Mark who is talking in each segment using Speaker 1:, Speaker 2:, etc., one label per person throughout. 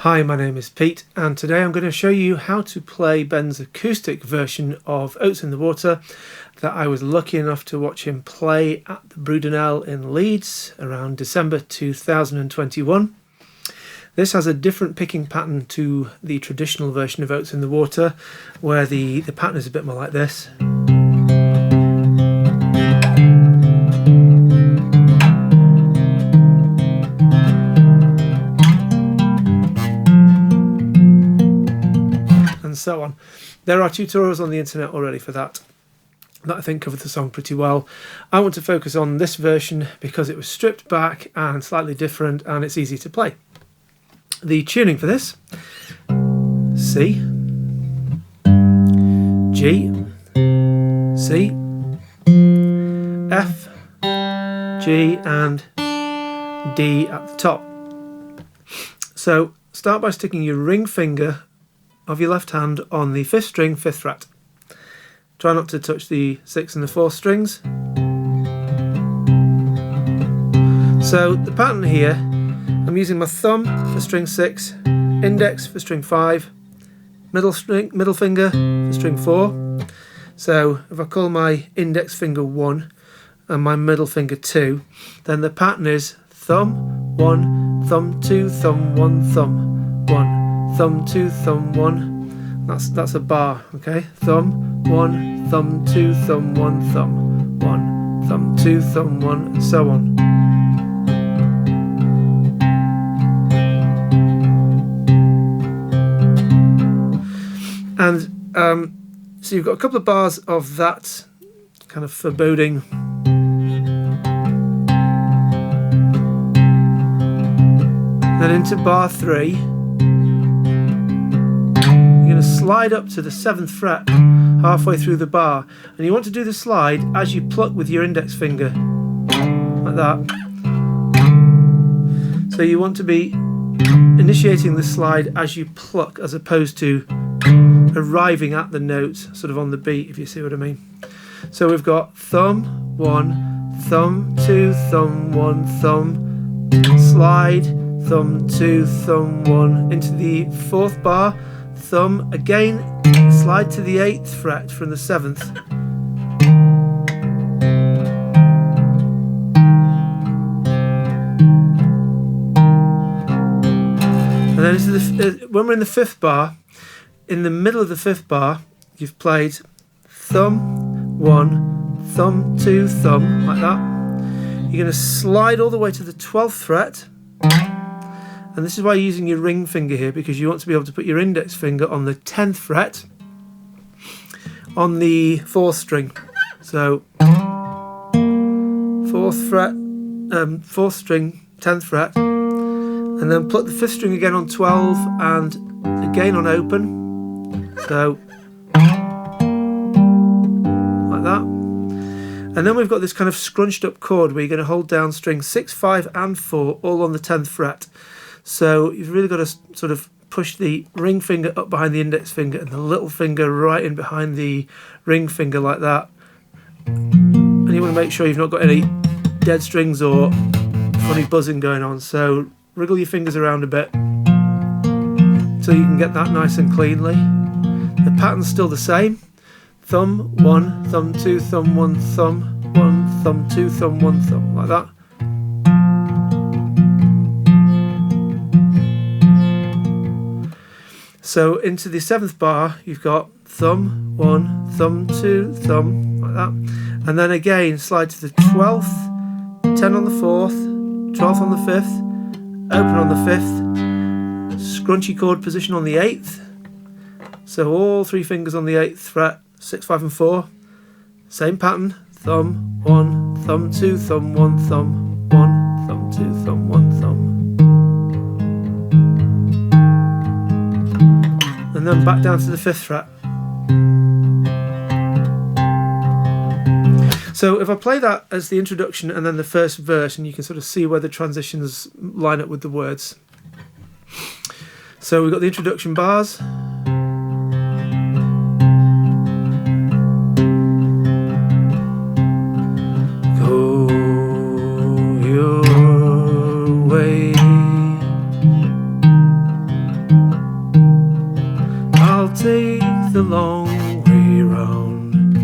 Speaker 1: Hi, my name is Pete, and today I'm going to show you how to play Ben's acoustic version of Oats in the Water that I was lucky enough to watch him play at the Brudenell in Leeds around December 2021. This has a different picking pattern to the traditional version of Oats in the Water, where the pattern is a bit more like this. And so on. There are tutorials on the internet already for that I think cover the song pretty well. I want to focus on this version because it was stripped back and slightly different, and it's easy to play. The tuning for this: C, G, C, F, G and D at the top. So start by sticking your ring finger of your left hand on the 5th string, 5th fret. Try not to touch the 6th and the 4th strings. So the pattern here, I'm using my thumb for string 6, index for string 5, middle finger for string 4. So if I call my index finger 1 and my middle finger 2, then the pattern is thumb 1, thumb 2, thumb 1, thumb 1. Thumb 2, thumb 1. That's a bar, okay? Thumb 1, thumb 2, thumb 1, thumb 1, thumb 2, thumb 1, and so on. And so you've got a couple of bars of that kind of foreboding. Then into bar 3. Slide up to the 7th fret halfway through the bar, and you want to do the slide as you pluck with your index finger, like that. So you want to be initiating the slide as you pluck, as opposed to arriving at the notes sort of on the beat, if you see what I mean. So we've got thumb 1, thumb 2, thumb 1, thumb, slide, thumb 2, thumb 1, into the 4th bar, thumb again, slide to the 8th fret from the 7th. And then into when we're in the 5th bar, in the middle of the 5th bar, you've played thumb 1, thumb 2, thumb, like that. You're going to slide all the way to the 12th fret. And this is why you're using your ring finger here, because you want to be able to put your index finger on the 10th fret on the 4th string. So 4th fret, 4th string, 10th fret, and then pluck the 5th string again on 12 and again on open. So like that. And then we've got this kind of scrunched up chord where you're going to hold down strings 6, 5 and 4 all on the 10th fret. So you've really got to sort of push the ring finger up behind the index finger and the little finger right in behind the ring finger, like that. And you want to make sure you've not got any dead strings or funny buzzing going on. So wriggle your fingers around a bit so you can get that nice and cleanly. The pattern's still the same. Thumb 1, thumb 2, thumb 1, thumb 1, thumb 2, thumb 1, thumb, like that. So into the 7th bar, you've got thumb 1, thumb 2, thumb, like that. And then again, slide to the 12th, 10 on the 4th, 12th on the 5th, open on the 5th, scrunchy chord position on the 8th. So all 3 fingers on the 8th fret, 6, 5 and 4. Same pattern, thumb 1, thumb 2, thumb 1, thumb 1, thumb 2, thumb 1, thumb. And then back down to the 5th fret. So if I play that as the introduction and then the first verse, and you can sort of see where the transitions line up with the words. So we've got the introduction bars. Go your way. take the long way round.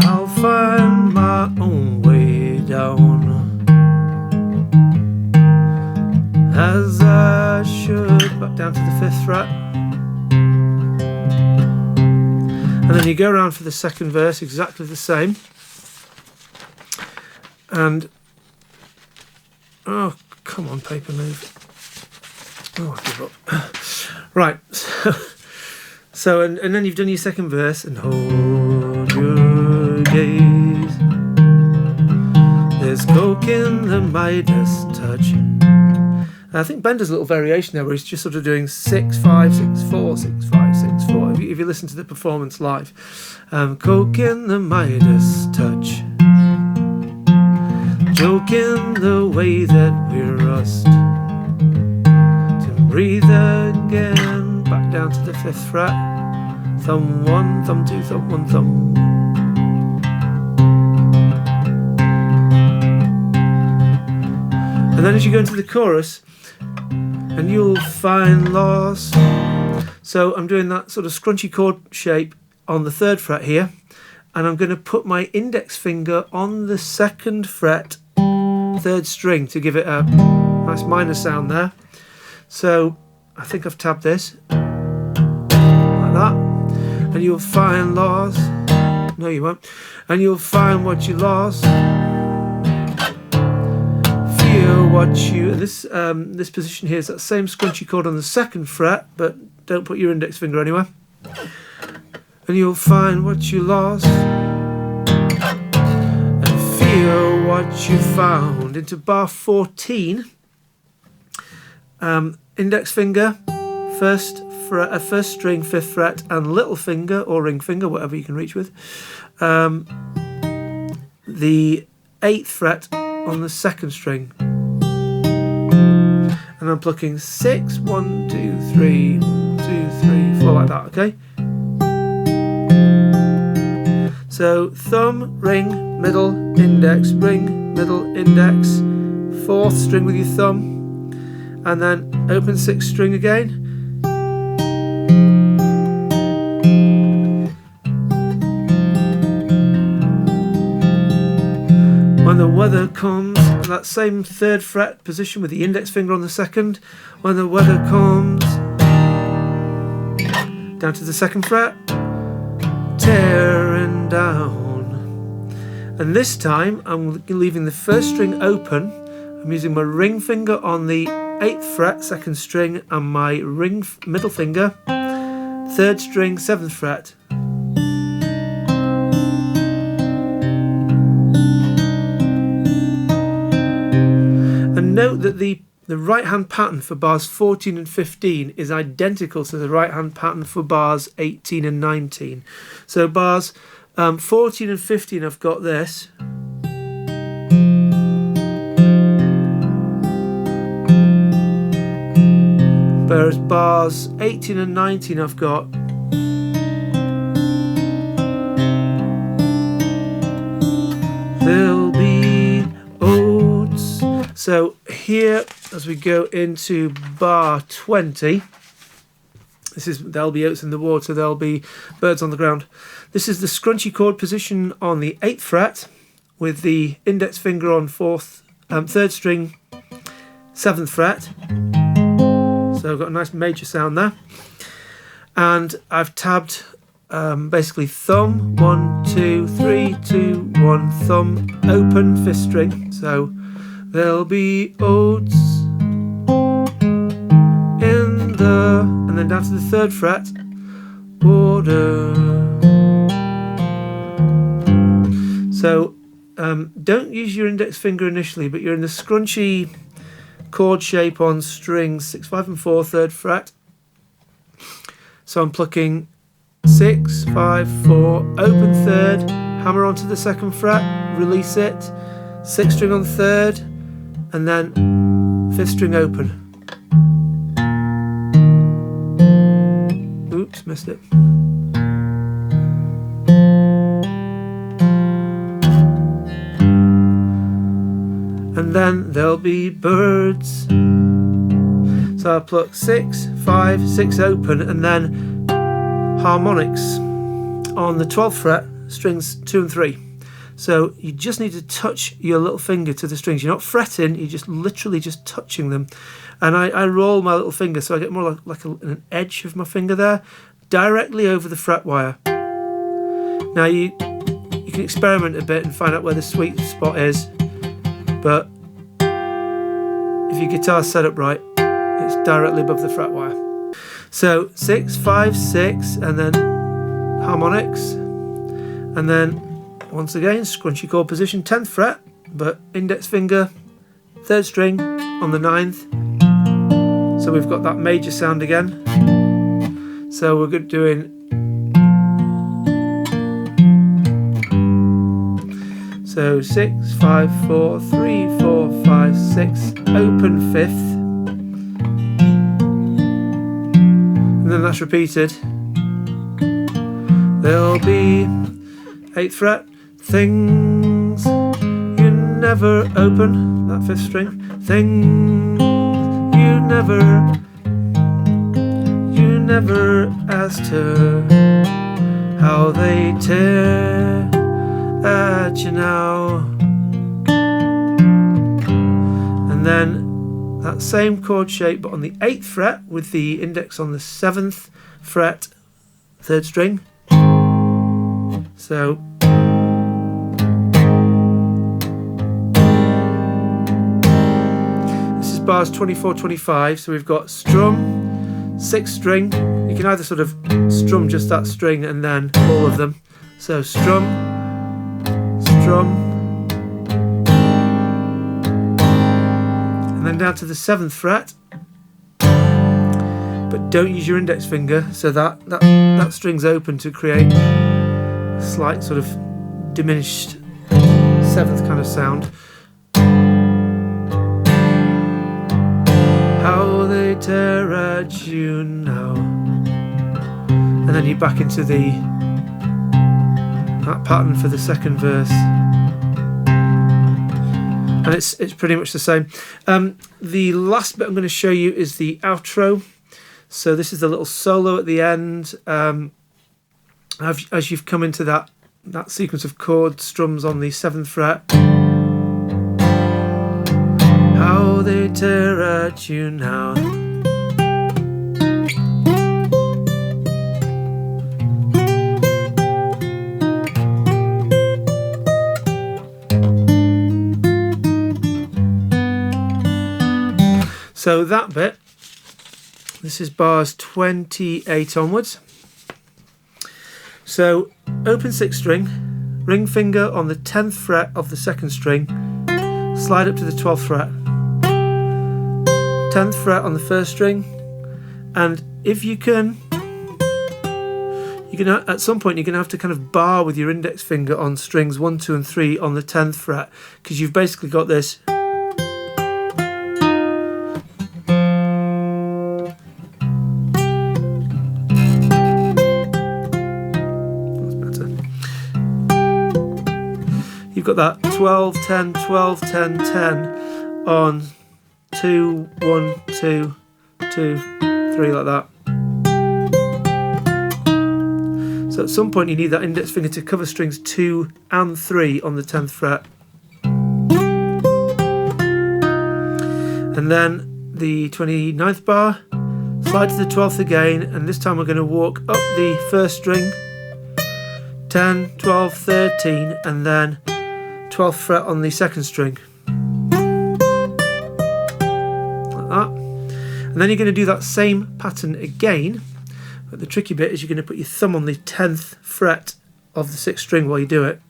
Speaker 1: I'll find my own way down, as I should. Back down to the 5th fret. And then you go around for the second verse, exactly the same. And, oh, come on, paper, move. Oh, I give up. Right, so and then you've done your second verse, and hold your gaze. There's coke in the Midas touch. I think Ben does a little variation there where he's just sort of doing 6, 5, 6, 4, 6, 5, 6, 4. If you listen to the performance live, coke in the Midas touch, joking the way that we're rust. To breathe again, back down to the 5th fret. Thumb 1, thumb 2, thumb 1, thumb. And then as you go into the chorus, and you'll find lost. So I'm doing that sort of scrunchy chord shape on the 3rd fret here, and I'm going to put my index finger on the 2nd fret, 3rd string, to give it a nice minor sound there. So I think I've tabbed this like that, and you'll find lost. No, you won't. And you'll find what you lost. What you, this position here is that same scrunchy chord on the 2nd fret, but don't put your index finger anywhere. And you'll find what you lost, and feel what you found. Into bar 14, index finger, 1st fret, 1st string, 5th fret, and little finger or ring finger, whatever you can reach with, the 8th fret on the 2nd string. And I'm plucking 6, 1, 2, 3, 1, 2, 3, 4, like that, okay? So thumb, ring, middle, index, ring, middle, index, 4th string with your thumb, and then open 6th string again. When the weather comes, that same 3rd fret position with the index finger on the 2nd. When the weather comes, down to the 2nd fret, tearing down. And this time I'm leaving the 1st string open. I'm using my ring finger on the 8th fret, 2nd string, and my ring middle finger, 3rd string, 7th fret. And note that the right hand pattern for bars 14 and 15 is identical to the right hand pattern for bars 18 and 19. So bars 14 and 15 I've got this. Whereas bars 18 and 19 I've got there'll be oats. So here, as we go into bar 20, there'll be oats in the water, there'll be birds on the ground. This is the scrunchy chord position on the 8th fret with the index finger on 3rd string, 7th fret. So I've got a nice major sound there. And I've tabbed basically thumb, 1, 2, 3, 2, 1, thumb, open, 5th string. So there'll be oats in the, and then down to the 3rd fret, water. So don't use your index finger initially, but you're in the scrunchy chord shape on strings 6, 5 and 4, 3rd fret. So I'm plucking 6, 5, 4, open 3rd, hammer onto the 2nd fret, release it, 6th string on 3rd, and then 5th string open. Oops, missed it. And then there'll be birds. So I pluck 6, 5, 6 open, and then harmonics on the 12th fret, strings 2 and 3. So you just need to touch your little finger to the strings. You're not fretting, you're just literally just touching them. And I roll my little finger so I get more like an edge of my finger there, directly over the fret wire. Now you can experiment a bit and find out where the sweet spot is, but if your guitar's set up right, it's directly above the fret wire. So 6, 5, 6, and then harmonics, and then once again scrunchy chord position, 10th fret, but index finger, 3rd string on the 9th. So we've got that major sound again. So we're good doing. So 6, 5, 4, 3, 4, 5, 6, open 5th, and then that's repeated. There'll be 8th fret, things you never open, that 5th string, things you never asked her how they tear at you now. And then that same chord shape but on the 8th fret with the index on the 7th fret, 3rd string. So this is bars 24, 25, so we've got strum, 6th string. You can either sort of strum just that string and then all of them. So strum, strum, and then down to the 7th fret, but don't use your index finger, so that string's open to create a slight sort of diminished 7th kind of sound. How they tear at you now, and then you back into that pattern for the 2nd verse, and it's pretty much the same. The last bit I'm going to show you is the outro. So this is the little solo at the end. As you've come into that sequence of chord strums on the 7th fret. How they tear at you now. So that bit, this is bars 28 onwards. So open 6th string, ring finger on the 10th fret of the 2nd string, slide up to the 12th fret, 10th fret on the 1st string, and if you can at some point you're going to have to kind of bar with your index finger on strings 1, 2 and 3 on the 10th fret, because you've basically got this. You've got that 12, 10, 12, 10, 10 on 2, 1, 2, 2, 3 like that. So at some point you need that index finger to cover strings 2 and 3 on the 10th fret. And then the 29th bar, slide to the 12th again, and this time we're going to walk up the 1st string, 10, 12, 13, and then 12th fret on the 2nd string, like that. And then you're going to do that same pattern again, but the tricky bit is you're going to put your thumb on the 10th fret of the 6th string while you do it.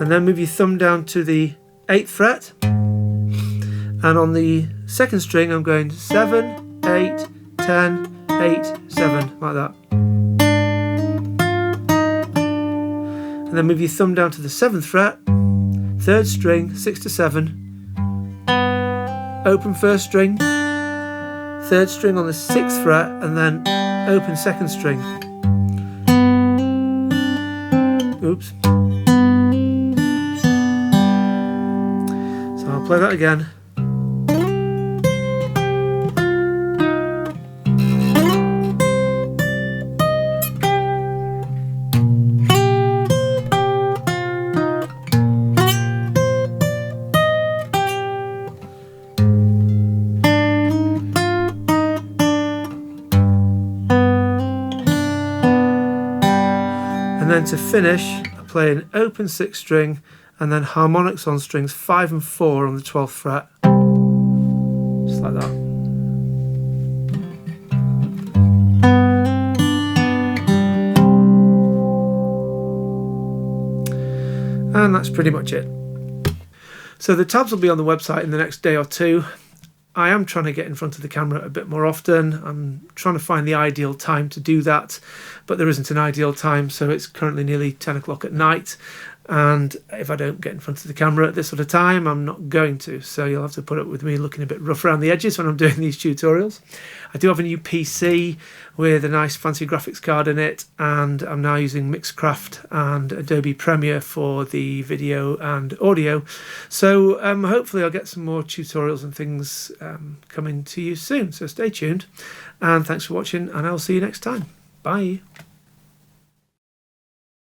Speaker 1: And then move your thumb down to the 8th fret, and on the 2nd string I'm going 7, 8, 10, 8, 7, like that. And then move your thumb down to the 7th fret, 3rd string, 6 to 7, open 1st string, 3rd string on the 6th fret, and then open 2nd string. Oops. play that again. And then to finish, I play an open 6th string and then harmonics on strings 5 and 4 on the 12th fret. Just like that. And that's pretty much it. So the tabs will be on the website in the next day or two. I am trying to get in front of the camera a bit more often. I'm trying to find the ideal time to do that, but there isn't an ideal time, so it's currently nearly 10 o'clock at night, and if I don't get in front of the camera at this sort of time, I'm not going to, so you'll have to put up with me looking a bit rough around the edges when I'm doing these tutorials. I do have a new PC with a nice fancy graphics card in it, and I'm now using Mixcraft and Adobe Premiere for the video and audio, so hopefully I'll get some more tutorials and things coming to you soon, so stay tuned, and thanks for watching, and I'll see you next time. Bye.